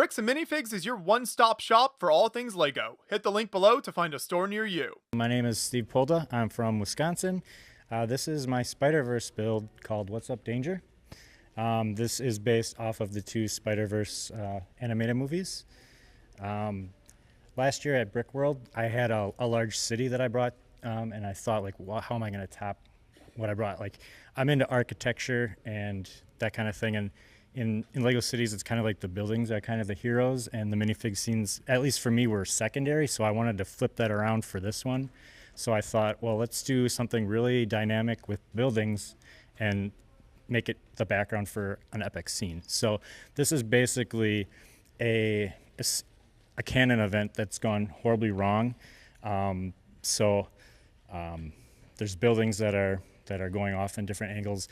Bricks and Minifigs is your one-stop shop for all things Lego. Hit the link below to find a store near you. My name is Steve Polda. I'm from Wisconsin. This is my Spider-Verse build called What's Up Danger. This is based off of the two Spider-Verse animated movies. Last year at Brick World, I had a large city that I brought, and I thought, like, well, how am I going to top what I brought? Like, I'm into architecture and that kind of thing, and in Lego cities, it's kind of like the buildings are kind of the heroes, and the minifig scenes, at least for me, were secondary, so I wanted to flip that around for this one. So I thought, well, let's do something really dynamic with buildings and make it the background for an epic scene. So this is basically a canon event that's gone horribly wrong. There's buildings that are going off in different angles.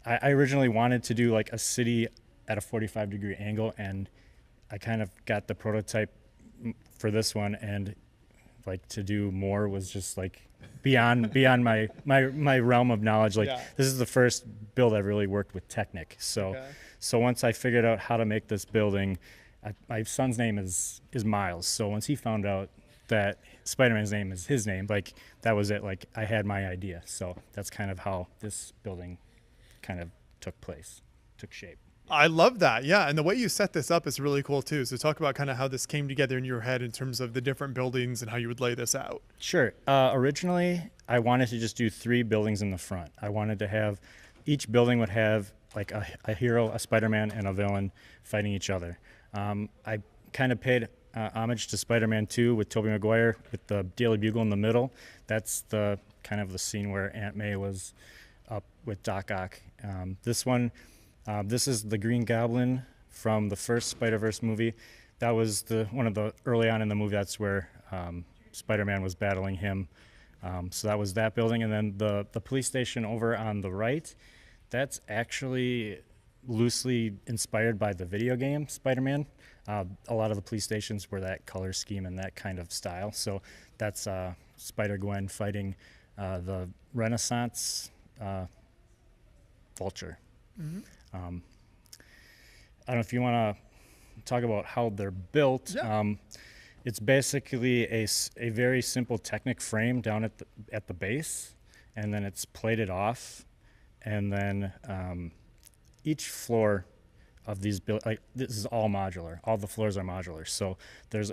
I originally wanted to do like a city at a 45-degree angle, and I kind of got the prototype for this one, and like to do more was just like beyond my realm of knowledge. Like, this is the first build I've really worked with Technic. So once I figured out how to make this building, my son's name is Miles. So once he found out that Spider-Man's name is his name, like, that was it. Like, I had my idea. So that's kind of how this building kind of took shape. I love that. Yeah. And the way you set this up is really cool too. So talk about kind of how this came together in your head in terms of the different buildings and how you would lay this out. Sure. Originally, I wanted to just do 3 buildings in the front. I wanted to have, each building would have like a hero, a Spider-Man, and a villain fighting each other. I kind of paid homage to Spider-Man 2 with Tobey Maguire with the Daily Bugle in the middle. That's the kind of the scene where Aunt May was up with Doc Ock. This one, this is the Green Goblin from the first Spider-Verse movie. That was one of the early on in the movie. That's where Spider-Man was battling him. So that was that building, and then the police station over on the right. That's actually loosely inspired by the video game Spider-Man. A lot of the police stations were that color scheme and that kind of style. So that's Spider-Gwen fighting the Renaissance Vulture. Mm-hmm. I don't know if you want to talk about how they're built. Yeah. It's basically a very simple Technic frame down at the base, and then it's plated off, and then each floor of these this is all modular. All the floors are modular. So there's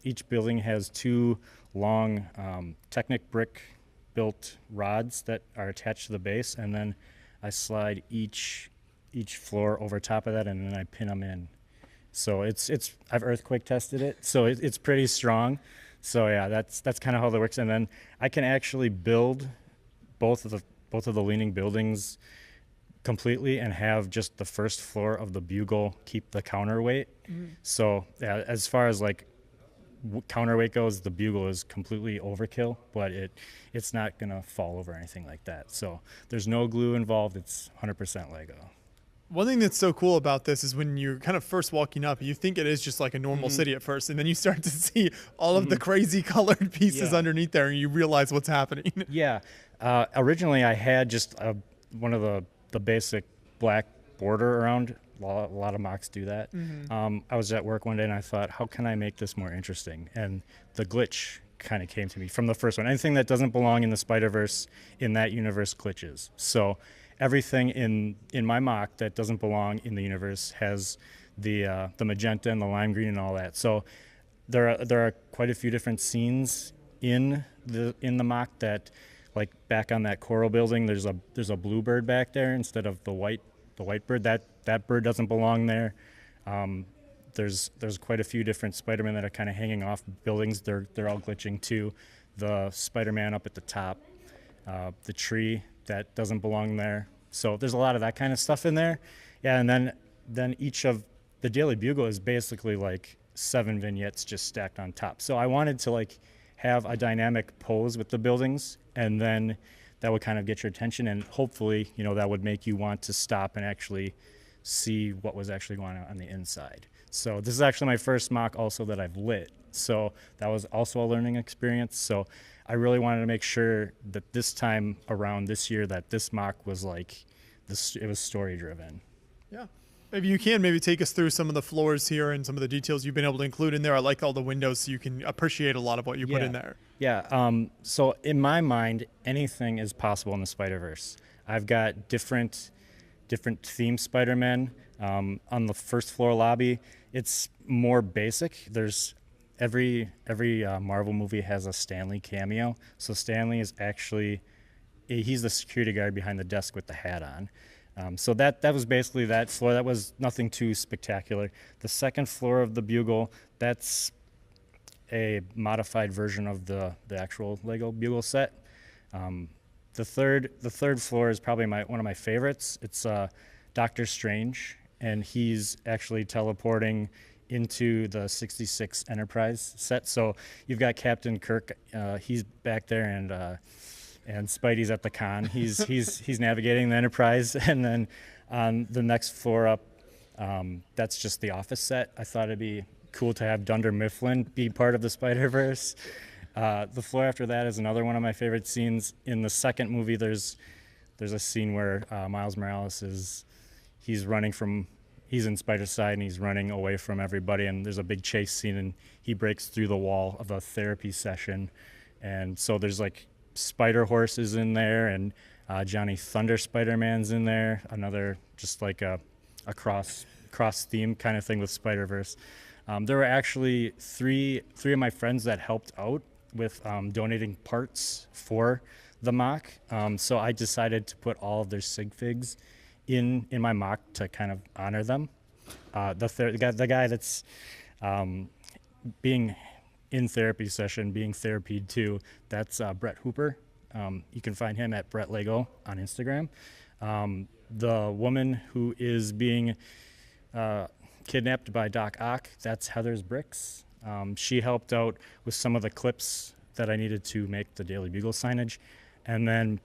each building has 2 long Technic brick built rods that are attached to the base, and then I slide each floor over top of that, and then I pin them in. So I've earthquake tested it, so it's pretty strong. So yeah, that's kind of how that works. And then I can actually build both of the leaning buildings completely and have just the first floor of the bugle keep the counterweight. Mm-hmm. So yeah, as far as like counterweight goes, the bugle is completely overkill, but it's not gonna fall over or anything like that. So there's no glue involved. It's 100% Lego. One thing that's so cool about this is when you're kind of first walking up, you think it is just like a normal city at first, and then you start to see all of the crazy colored pieces underneath there, and you realize what's happening. Yeah. Originally, I had just one of the basic black border around. A lot of mocks do that. Mm-hmm. I was at work one day, and I thought, how can I make this more interesting? And the glitch kind of came to me from the first one. Anything that doesn't belong in the Spider-Verse, in that universe, glitches. So everything in my mock that doesn't belong in the universe has the magenta and the lime green and all that. So there are quite a few different scenes in the mock that, like back on that coral building, there's a blue bird back there instead of the white bird. That bird doesn't belong there. There's quite a few different Spider-Man that are kind of hanging off buildings. They're all glitching too. The Spider-Man up at the top, the tree that doesn't belong there. So there's a lot of that kind of stuff in there. Yeah, and then each of the Daily Bugle is basically like 7 vignettes just stacked on top. So I wanted to like have a dynamic pose with the buildings, and then that would kind of get your attention, and hopefully, that would make you want to stop and actually see what was actually going on the inside. So this is actually my first mock also that I've lit. So that was also a learning experience. So I really wanted to make sure that this time around this year that this mock was like, it was story driven. Yeah. If you can, maybe take us through some of the floors here and some of the details you've been able to include in there. I like all the windows so you can appreciate a lot of what you put in there. Yeah. So in my mind, anything is possible in the Spider-Verse. I've got different themed Spider-Man. On the first floor lobby, it's more basic. There's every Marvel movie has a Stan Lee cameo. So Stan Lee is actually he's the security guard behind the desk with the hat on. So that was basically that floor. That was nothing too spectacular. The second floor of the Bugle, that's a modified version of the actual Lego Bugle set. The third floor is probably one of my favorites. It's Doctor Strange, and he's actually teleporting into the 66 Enterprise set. So you've got Captain Kirk. He's back there, and Spidey's at the con. He's navigating the Enterprise, and then on the next floor up, that's just the Office set. I thought it'd be cool to have Dunder Mifflin be part of the Spider-Verse. The floor after that is another one of my favorite scenes. In the second movie, there's a scene where Miles Morales he's in Spider's side and he's running away from everybody, and there's a big chase scene, and he breaks through the wall of a therapy session, and so there's like Spider Horses in there, and Johnny Thunder Spider-Man's in there. Another just like a cross theme kind of thing with Spider-Verse. There were actually three of my friends that helped out with donating parts for the mock. So I decided to put all of their sig figs in my mock to kind of honor them. The guy that's being in therapy session, being therapied too, that's Brett Hooper. You can find him at Brett Lego on Instagram. The woman who is being kidnapped by Doc Ock, that's Heather's Bricks. She helped out with some of the clips that I needed to make the Daily Bugle signage. And then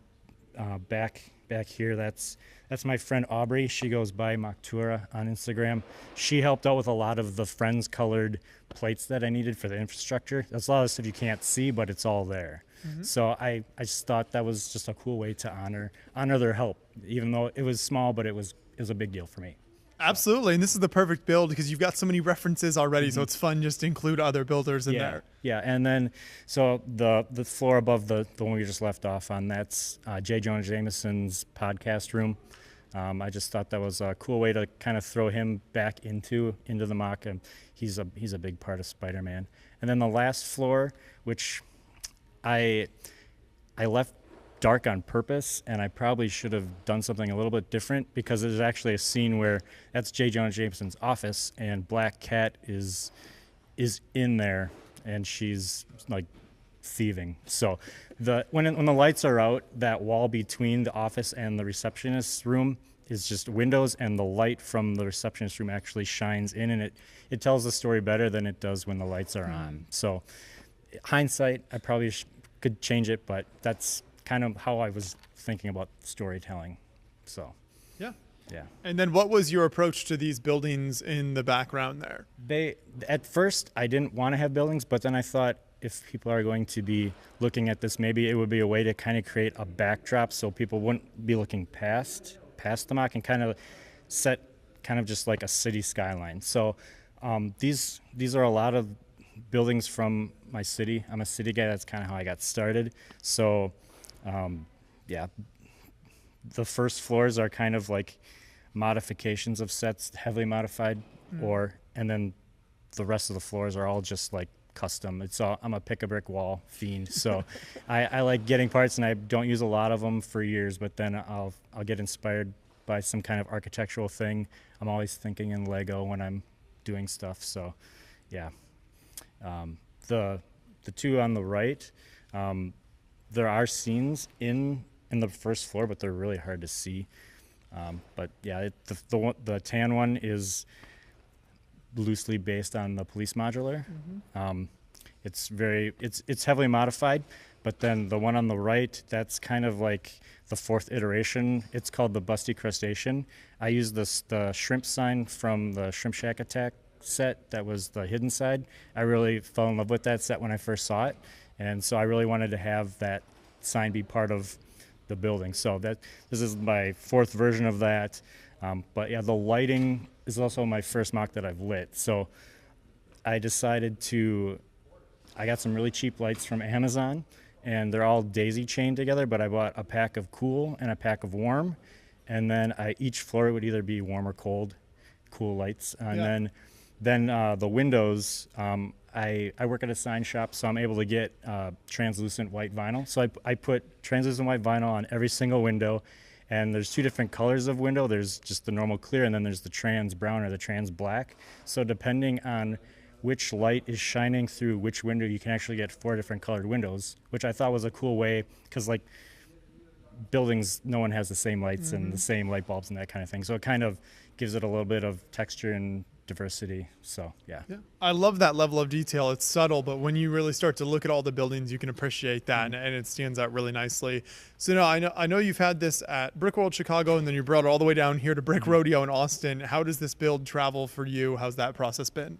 back here, that's my friend Aubrey. She goes by Moktura on Instagram. She helped out with a lot of the Friends colored plates that I needed for the infrastructure. That's a lot of stuff you can't see, but it's all there. Mm-hmm. So I just thought that was just a cool way to honor their help, even though it was small, but it was a big deal for me. Absolutely, and this is the perfect build because you've got so many references already, so it's fun just to include other builders in there. Yeah, and then so the floor above the one we just left off on, that's J. Jonah Jameson's podcast room. I just thought that was a cool way to kind of throw him back into the mock, and he's a big part of Spider-Man. And then the last floor, which I left dark on purpose, and I probably should have done something a little bit different, because there's actually a scene where that's J. Jonah Jameson's office, and Black Cat is in there, and she's like thieving. So when the lights are out, that wall between the office and the receptionist's room is just windows, and the light from the receptionist's room actually shines in, and it tells the story better than it does when the lights are on. So hindsight, I probably could change it, but that's kind of how I was thinking about storytelling. So yeah. And then what was your approach to these buildings in the background there? At first I didn't want to have buildings, but then I thought, if people are going to be looking at this, maybe it would be a way to kind of create a backdrop so people wouldn't be looking past the mock, and kind of set kind of just like a city skyline. So these are a lot of buildings from my city. I'm a city guy. That's kind of how I got started. So the first floors are kind of like modifications of sets, heavily modified, and then the rest of the floors are all just like custom. I'm a pick a brick wall fiend, so I like getting parts, and I don't use a lot of them for years, but then I'll get inspired by some kind of architectural thing. I'm always thinking in Lego when I'm doing stuff. So yeah, the two on the right, there are scenes in the first floor, but they're really hard to see. But yeah, the tan one is loosely based on the police modular. It's heavily modified, but then the one on the right, that's kind of like the fourth iteration. It's called the Busty Crustacean. I used the shrimp sign from the Shrimp Shack Attack set. That was the hidden side. I really fell in love with that set when I first saw it, and so I really wanted to have that sign be part of the building. So this is my fourth version of that. But yeah, the lighting is also my first mock that I've lit. So I decided I got some really cheap lights from Amazon, and they're all daisy chained together, but I bought a pack of cool and a pack of warm, and then each floor would either be warm or cool lights. And then the windows, I work at a sign shop, so I'm able to get translucent white vinyl. So I put translucent white vinyl on every single window, and there's 2 different colors of window. There's just the normal clear, and then there's the trans brown or the trans black. So depending on which light is shining through which window, you can actually get 4 different colored windows, which I thought was a cool way, because like buildings, no one has the same lights and the same light bulbs and that kind of thing. So it kind of gives it a little bit of texture and diversity. So yeah. I love that level of detail. It's subtle, but when you really start to look at all the buildings, you can appreciate that, and it stands out really nicely. So now I know you've had this at Brick World Chicago, and then you brought it all the way down here to Brick Rodeo in Austin. How does this build travel for you? How's that process been?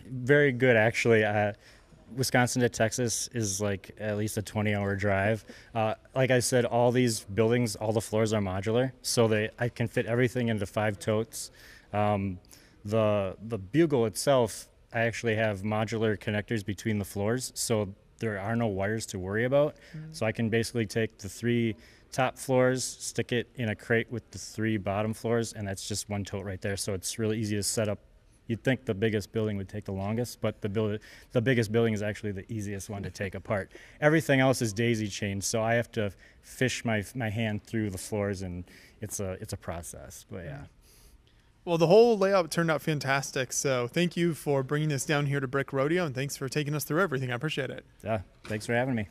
Very good, actually. Wisconsin to Texas is like at least a 20-hour drive. Like I said, all these buildings, all the floors are modular, so I can fit everything into 5 totes. The bugle itself, I actually have modular connectors between the floors, so there are no wires to worry about. So I can basically take the 3 top floors, stick it in a crate with the 3 bottom floors, and that's just 1 tote right there. So it's really easy to set up. You'd think the biggest building would take the longest, but the biggest building is actually the easiest one to take apart. Everything else is daisy chained, so I have to fish my hand through the floors, and it's a process. But yeah. Well, the whole layout turned out fantastic. So thank you for bringing this down here to Brick Rodeo, and thanks for taking us through everything. I appreciate it. Yeah, thanks for having me.